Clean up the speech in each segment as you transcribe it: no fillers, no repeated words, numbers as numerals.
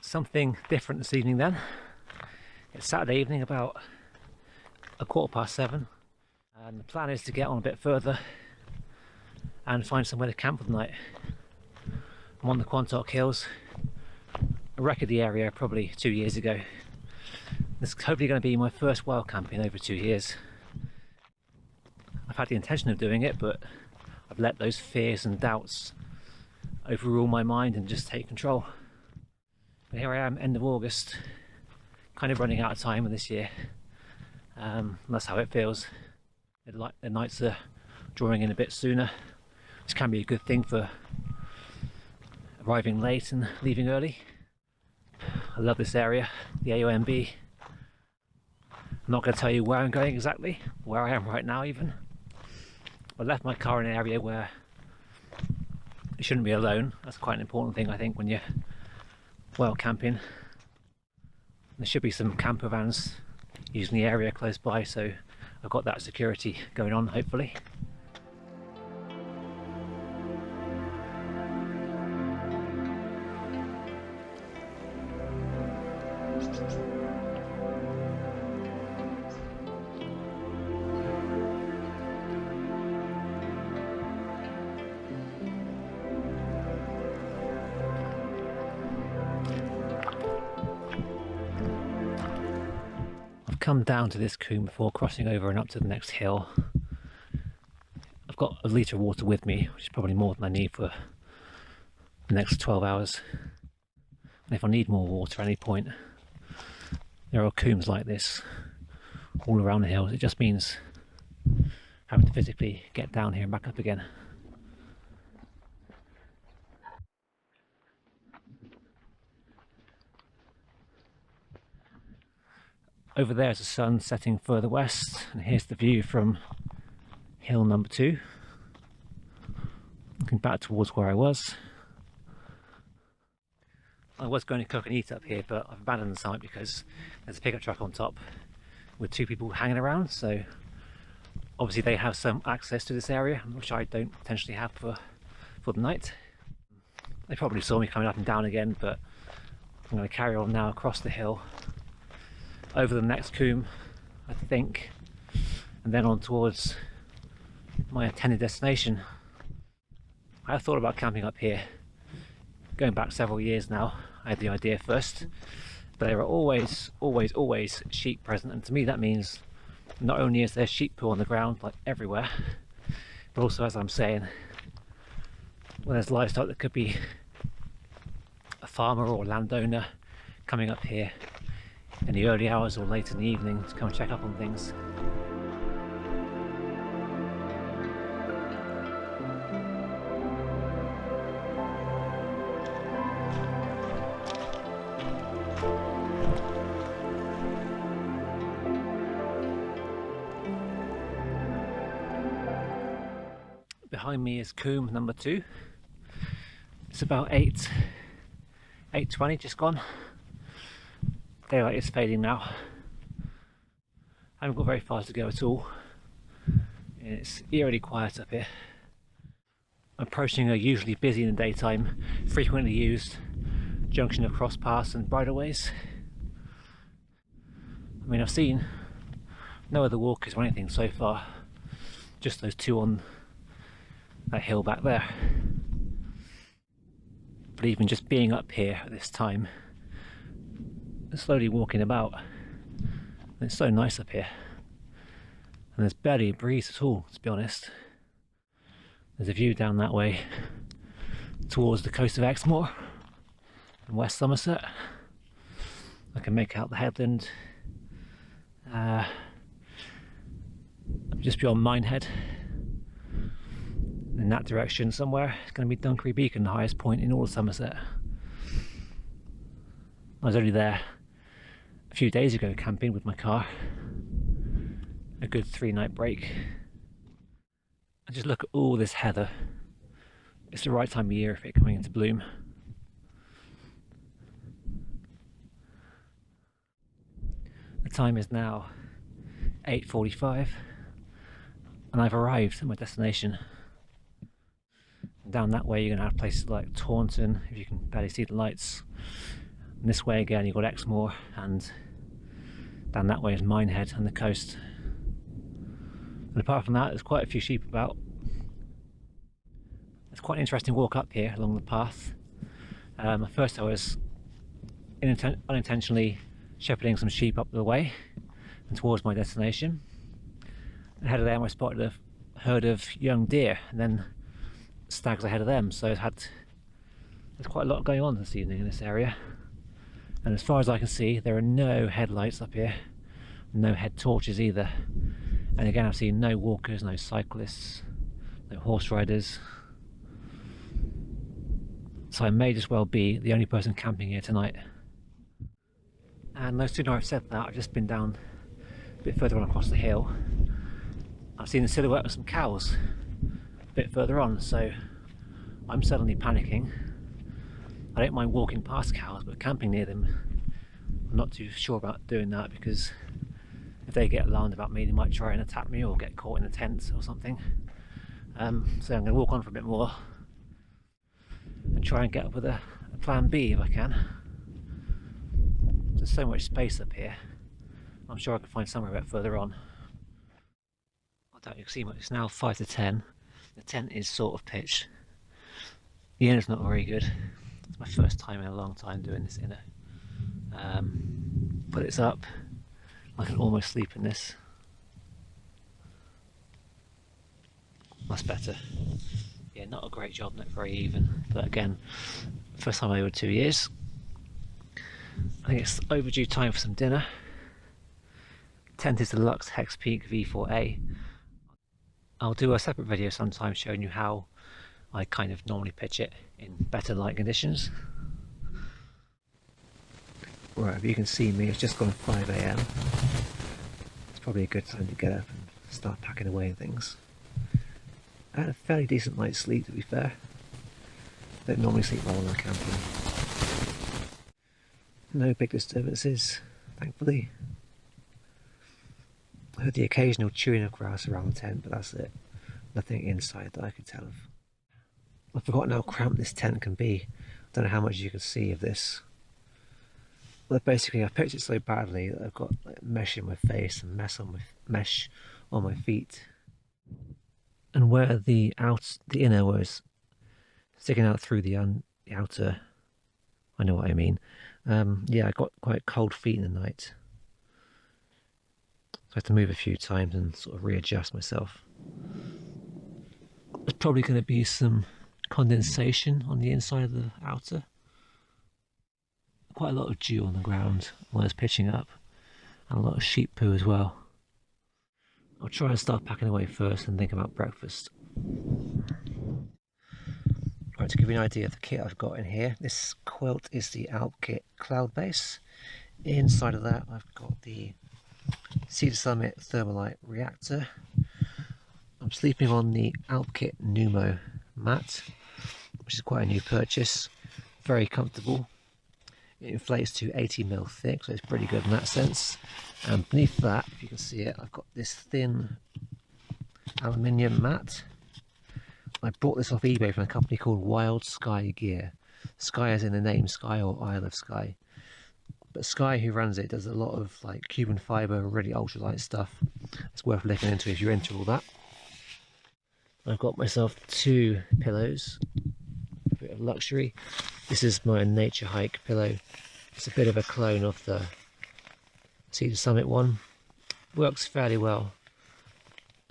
Something different this evening then. It's Saturday evening, about 7:15, and the plan is to get on a bit further and find somewhere to camp for the night. I'm on the Quantock Hills. I wrecked the area probably 2 years ago. This is hopefully going to be my first wild camp in over 2 years. I've had the intention of doing it, but I've let those fears and doubts overrule my mind and just take control. But here I am, end of August, kind of running out of time this year. That's how it feels. The nights are drawing in a bit sooner, which can be a good thing for arriving late and leaving early. I love this area, the AONB. I'm not going to tell you where I'm going exactly, where I am right now even. I left my car in an area where you shouldn't be alone. That's quite an important thing, I think, when you're wild camping. There should be some camper vans using the area close by, so I've got that security going on, hopefully. Come down to this coombe before crossing over and up to the next hill. I've got a litre of water with me, which is probably more than I need for the next 12 hours. And if I need more water at any point, there are combes like this all around the hills. It just means having to physically get down here and back up again. Over there is the sun setting further west, and here's the view from hill number 2. Looking back towards where I was. I was going to cook and eat up here, but I've abandoned the site because there's a pickup truck on top with 2 people hanging around, so obviously they have some access to this area, which I don't potentially have for the night. They probably saw me coming up and down again, but I'm going to carry on now across the hill over the next coombe, I think, and then on towards my intended destination. I have thought about camping up here. Going back several years now, I had the idea first, but there are always sheep present, and to me that means not only is there sheep poo on the ground like everywhere, but also, as I'm saying, well, there's livestock that could be a farmer or a landowner coming up here in the early hours or late in the evening to come and check up on things. Behind me is coombe number 2. It's about 8:20, just gone. Daylight is fading now. I haven't got very far to go at all. It's eerily quiet up here. Approaching a usually busy in the daytime, frequently used junction of cross paths and bridleways. I mean, I've seen no other walkers or anything so far, just those 2 on that hill back there. But even just being up here at this time, slowly walking about, and it's so nice up here, and there's barely a breeze at all, to be honest. There's a view down that way towards the coast of Exmoor and West Somerset. I can make out the headland just beyond Minehead. In that direction somewhere it's going to be Dunkery Beacon, the highest point in all of Somerset. I was only there a few days ago camping with my car. A good 3-night break. And just look at all this heather. It's the right time of year for it coming into bloom. The time is now 8:45 and I've arrived at my destination. Down that way you're going to have places like Taunton, if you can barely see the lights, And this way again you've got Exmoor, and down that way is Minehead and the coast. And apart from that, there's quite a few sheep about. It's quite an interesting walk up here along the path. At first I was unintentionally shepherding some sheep up the way and towards my destination. Ahead of them I spotted a herd of young deer, and then stags ahead of them, so there's quite a lot going on this evening in this area. And as far as I can see, there are no headlights up here, no head torches either. And again, I've seen no walkers, no cyclists, no horse riders. So I may just well be the only person camping here tonight. And no sooner I've said that, I've just been down a bit further on across the hill. I've seen the silhouette of some cows a bit further on, so I'm suddenly panicking. I don't mind walking past cows, but camping near them, I'm not too sure about doing that, because if they get alarmed about me, they might try and attack me or get caught in a tent or something. So I'm going to walk on for a bit more and try and get up with a plan B if I can. There's so much space up here. I'm sure I could find somewhere a bit further on. I doubt you can see much. It's now 5 to 10. The tent is sort of pitched. The inner's not very good. It's my first time in a long time doing this inner. But it's up. I can almost sleep in this. That's better. Yeah, not a great job, not very even. But again, first time over 2 years. I think it's overdue time for some dinner. Tent is the Lux Hex Peak V4A. I'll do a separate video sometime showing you how I kind of normally pitch it in better light conditions. Right, if you can see me, it's just gone 5 AM. It's probably a good time to get up and start packing away things. I had a fairly decent night's sleep, to be fair. Don't normally sleep well when I'm camping. No big disturbances, thankfully. I heard the occasional chewing of grass around the tent, but that's it. Nothing inside that I could tell of. I've forgotten how cramped this tent can be. I don't know how much you can see of this. But basically I've picked it so badly that I've got like, mesh in my face and mesh on my feet. And where the inner was sticking out through the outer, I know what I mean. Yeah, I got quite cold feet in the night. So I had to move a few times and sort of readjust myself. There's probably going to be some condensation on the inside of the outer. Quite a lot of dew on the ground when it's pitching up, and a lot of sheep poo as well. I'll try and start packing away first and think about breakfast. Right, to give you an idea of the kit I've got in here, this quilt is the Alp Kit Cloud Base. Inside of that I've got the Cedar Summit Thermalite Reactor. I'm sleeping on the Alp Kit Numo mat, which is quite a new purchase. Very comfortable. It inflates to 80mm thick, so it's pretty good in that sense. And beneath that, if you can see it, I've got this thin aluminium mat. I bought this off eBay from a company called Wild Sky Gear. Sky as in the name Sky or Isle of Skye. But Sky, who runs it, does a lot of like Cuban fibre, really ultralight stuff. It's worth looking into if you're into all that. I've got myself 2 pillows, a bit of luxury. This is my Nature Hike pillow. It's a bit of a clone of the Cedar Summit one. Works fairly well.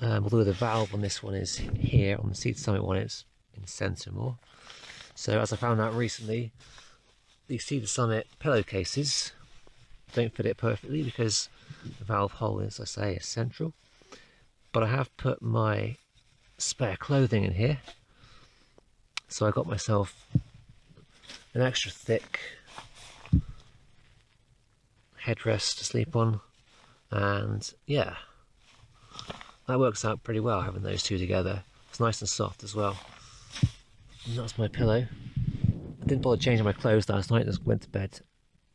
Although the valve on this one is here, on the Cedar Summit one it's in centre more. So as I found out recently, the Cedar Summit pillowcases don't fit it perfectly because the valve hole, as I say, is central. But I have put my spare clothing in here. So I got myself an extra thick headrest to sleep on, and yeah, that works out pretty well having those two together. It's nice and soft as well. And that's my pillow. I didn't bother changing my clothes last night, just went to bed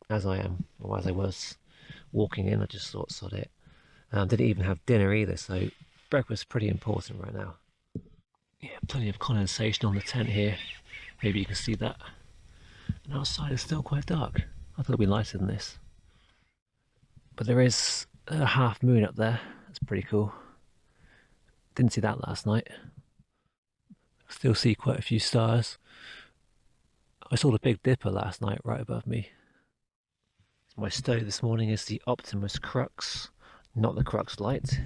as I am, or as I was walking in. I just thought, sod it. Didn't even have dinner either, so breakfast's pretty important right now. Yeah, plenty of condensation on the tent here. Maybe you can see that. And outside it's still quite dark. I thought it'd be lighter than this. But there is a half moon up there. That's pretty cool. Didn't see that last night. Still see quite a few stars. I saw the Big Dipper last night right above me. My stove this morning is the Optimus Crux, not the Crux Light.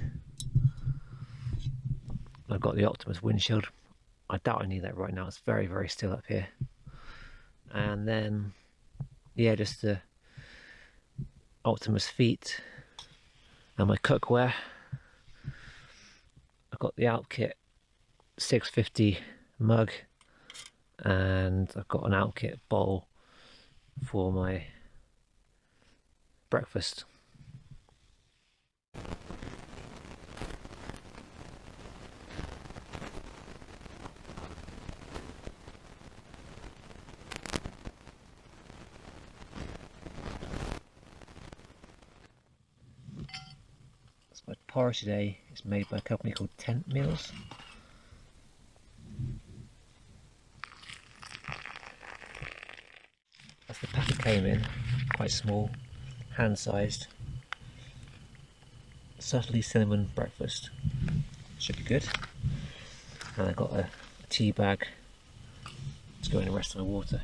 I've got the Optimus windshield. I doubt I need that right now. It's very, very still up here. And then, yeah, just the Optimus feet and my cookware. I've got the Outkit 650 mug, and I've got an Outkit bowl for my breakfast. So my porridge today is made by a company called Tent Meals. That's the pack it came in, quite small, hand-sized. Subtly cinnamon breakfast. Should be good. And I've got a tea bag to go in the rest of the water.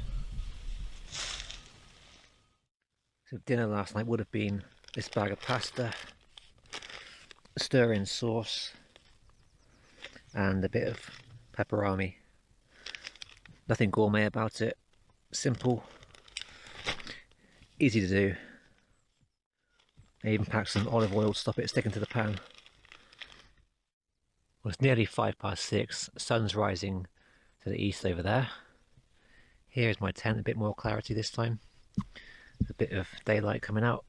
So dinner last night would have been this bag of pasta, stir-in sauce, and a bit of pepperoni. Nothing gourmet about it. Simple, easy to do. I even packed some olive oil to stop it sticking to the pan. Well, it's nearly 6:05. Sun's rising to the east over there. Here's my tent, a bit more clarity this time. A bit of daylight coming out.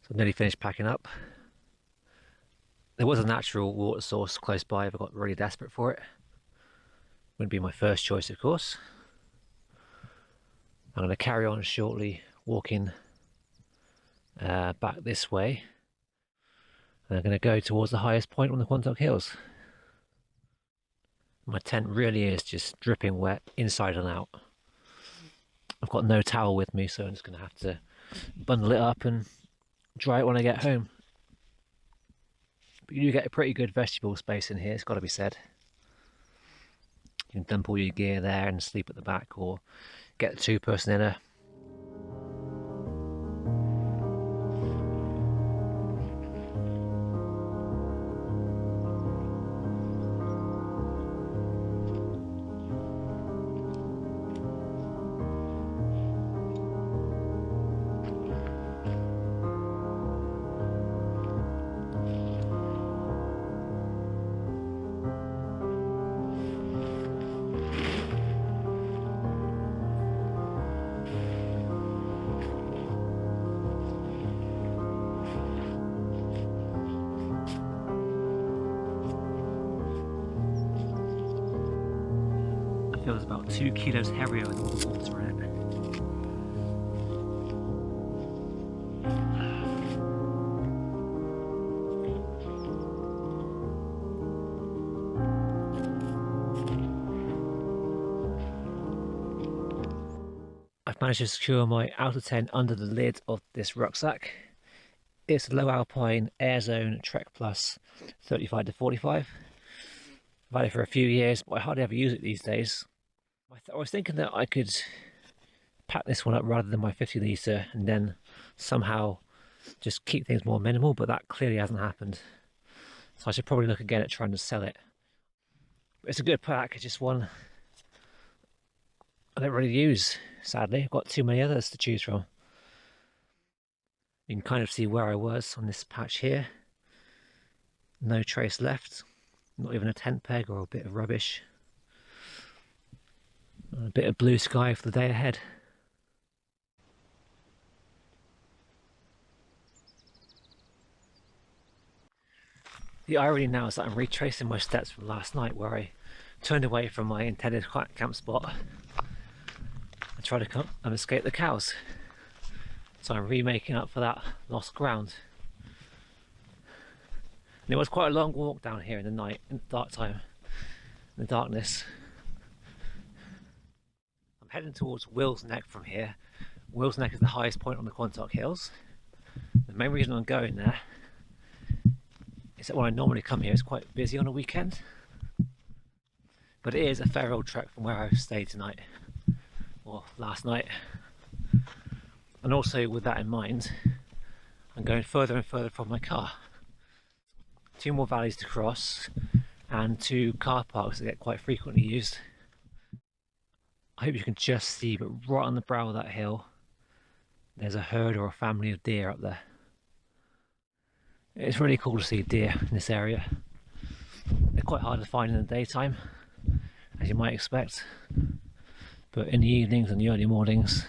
So I've nearly finished packing up. There was a natural water source close by if I got really desperate for it. Wouldn't be my first choice, of course. I'm going to carry on shortly, walking back this way. And I'm going to go towards the highest point on the Quantock Hills. My tent really is just dripping wet inside and out. I've got no towel with me, so I'm just going to have to bundle it up and dry it when I get home. But you do get a pretty good vegetable space in here, it's got to be said. You can dump all your gear there and sleep at the back, or get the two-person inner. Feels about 2 kilos heavier with all the water in it. I've managed to secure my outer tent under the lid of this rucksack. It's a low alpine Air Zone Trek Plus 35 to 45. I've had it for a few years, but I hardly ever use it these days. I was thinking that I could pack this one up rather than my 50 litre and then somehow just keep things more minimal, but that clearly hasn't happened. So I should probably look again at trying to sell it. But it's a good pack, it's just one I don't really use, sadly. I've got too many others to choose from. You can kind of see where I was on this patch here. No trace left, not even a tent peg or a bit of rubbish. A bit of blue sky for the day ahead. The irony now is that I'm retracing my steps from last night, where I turned away from my intended camp spot and tried to come and escape the cows. So I'm remaking up for that lost ground. And it was quite a long walk down here in the night, in the dark time, in the darkness. I'm heading towards Will's Neck from here. Will's Neck is the highest point on the Quantock Hills. The main reason I'm going there is that when I normally come here it's quite busy on a weekend, but it is a fair old trek from where I stayed tonight, or last night. And also with that in mind, I'm going further and further from my car. 2 more valleys to cross and 2 car parks that get quite frequently used. I hope you can just see, but right on the brow of that hill there's a herd or a family of deer up there. It's really cool to see deer in this area. They're quite hard to find in the daytime, as you might expect, but in the evenings and the early mornings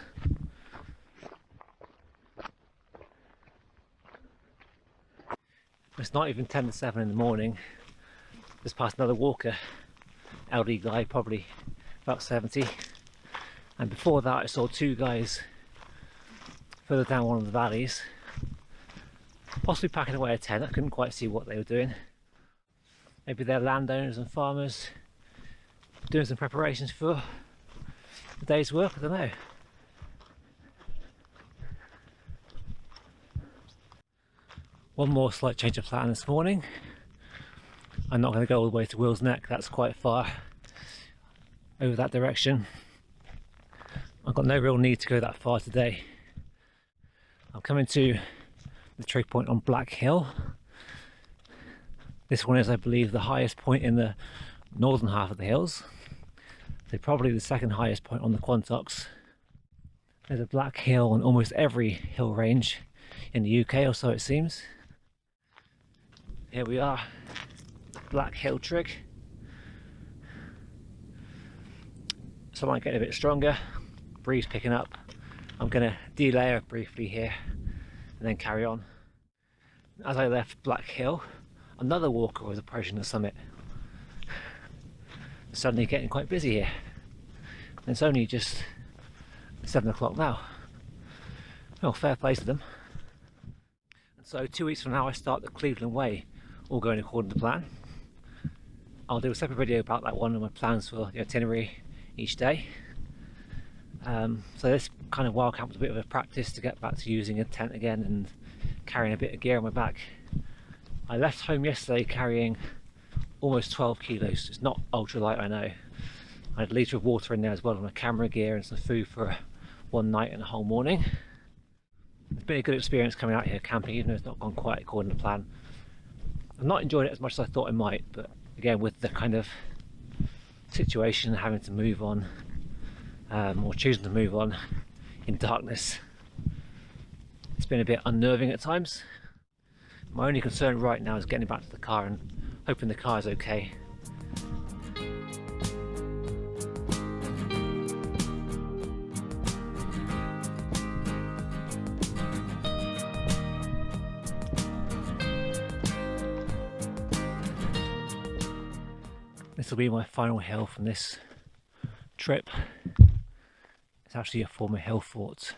it's not even 10 to 7 in the morning. Just past another walker, elderly guy, probably about 70, and before that I saw 2 guys further down one of the valleys, possibly packing away a tent. I couldn't quite see what they were doing. Maybe they're landowners and farmers doing some preparations for the day's work, I don't know. One more slight change of plan this morning. I'm not going to go all the way to Will's Neck, that's quite far over that direction. I've got no real need to go that far today. I'm coming to the trig point on Black Hill. This one is, I believe, the highest point in the northern half of the hills. So probably the second highest point on the Quantocks. There's a Black Hill on almost every hill range in the UK, or so it seems. Here we are, Black Hill trig. Sunlight getting a bit stronger, breeze picking up. I'm going to delayer briefly here and then carry on. As I left Black Hill, another walker was approaching the summit. It's suddenly getting quite busy here. And it's only just 7 o'clock now. Well, fair play to them. And so 2 weeks from now I start the Cleveland Way, all going according to plan. I'll do a separate video about that one and my plans for the itinerary each day. So this kind of wild camp was a bit of a practice to get back to using a tent again and carrying a bit of gear on my back. I left home yesterday carrying almost 12 kilos. It's not ultra light, I know. I had a litre of water in there as well as my camera gear and some food for one night and a whole morning. It's been a good experience coming out here camping, even though it's not gone quite according to plan. I've not enjoyed it as much as I thought I might, but again, with the kind of situation, having to move on, or choosing to move on in darkness, it's been a bit unnerving at times. My only concern right now is getting back to the car and hoping the car is okay. This will be my final hill from this trip. It's actually a former hill fort.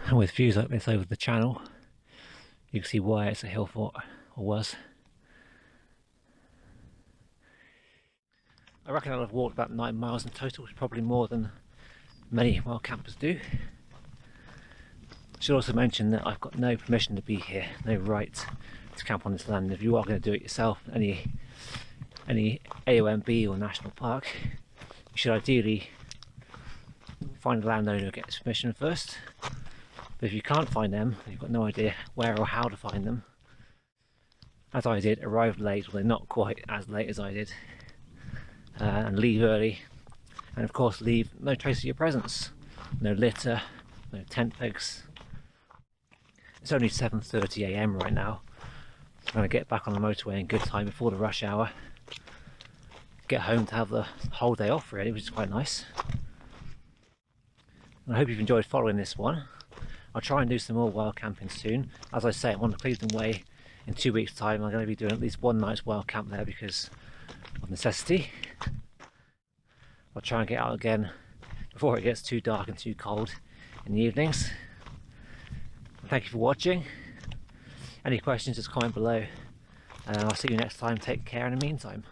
And with views like this over the channel, you can see why it's a hill fort, or was. I reckon I'll have walked about 9 miles in total, which is probably more than many wild campers do. I should also mention that I've got no permission to be here, no right to camp on this land. If you are going to do it yourself, any AONB or national park, you should ideally find a landowner who gets permission first. But if you can't find them, you've got no idea where or how to find them, as I did, arrive late, well, not quite as late as I did, and leave early, and of course leave no trace of your presence, no litter, no tent pegs. It's only 7:30 AM right now. I'm going to get back on the motorway in good time before the rush hour, get home to have the whole day off really, which is quite nice. And I hope you've enjoyed following this one. I'll try and do some more wild camping soon. As I say, I'm on the Cleveland Way in 2 weeks' time. I'm going to be doing at least one night's wild camp there because of necessity. I'll try and get out again before it gets too dark and too cold in the evenings. Thank you for watching. Any questions, just comment below. And I'll see you next time. Take care in the meantime.